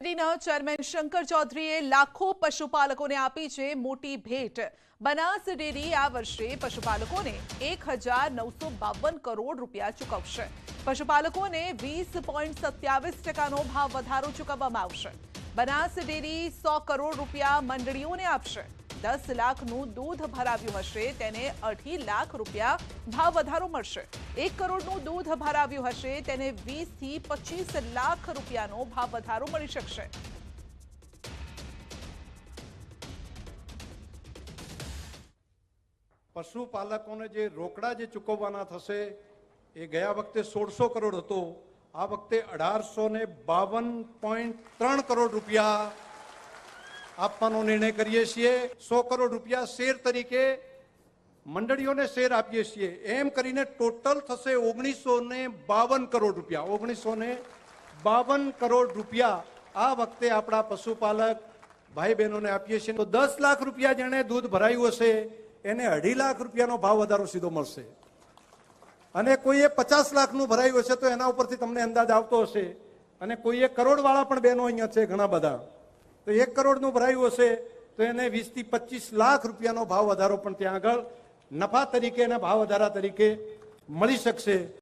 ડેરીના ચેરમેન શંકર ચૌધરીએ લાખો પશુપાલકોને આપી છે મોટી ભેટ। બનાસ ડેરી આ વર્ષે પશુપાલકોને 1,952 કરોડ રૂપિયા ચૂકવશે। પશુપાલકોને 20.27% ભાવ વધારો ચૂકવવામાં આવશે। બનાસ ડેરી 100 કરોડ રૂપિયા મંડળીઓને આપશે। 10 લાખનું દૂધ ભરાવ્યું હશે તેને 2.5 લાખ રૂપિયા ભાવ વધારો મળશે। 1 કરોડનું દૂધ ભરાવ્યું હશે તેને 20 થી 25 લાખ રૂપિયાનો ભાવ વધારો મળી શકશે। પશુપાલકોને જે રોકડા જે ચૂકવવાના થશે એ ગયા વખતે 1600 કરોડ હતો, આ વખતે 1852.3 કરોડ રૂપિયા આપવાનો નિર્ણય કરીએ છીએ। 100 કરોડ રૂપિયા શેર તરીકે મંડળીઓને શેર આપીએ છીએ, એમ કરીને ટોટલ થશે 1952 કરોડ રૂપિયા। 1952 કરોડ રૂપિયા આ વખતે આપણા પશુપાલક ભાઈ બહેનોને આપીએ છીએ। તો 10 લાખ રૂપિયા જેણે દૂધ ભરાયું હશે એને 2.5 લાખ રૂપિયાનો ભાવ વધારો સીધો મળશે, અને કોઈએ 50 લાખનું ભરાયું હશે તો એના ઉપરથી તમને અંદાજ આવતો હશે, અને કોઈએ કરોડવાળા પણ બહેનો અહીંયા છે ઘણા બધા, તો 1 કરોડનું ભરાયું હશે તો એને 20 થી 25 લાખ રૂપિયાનો ભાવ વધારો પણ ત્યાં આગળ નફા તરીકે અને ભાવ વધારા તરીકે મળી શકશે।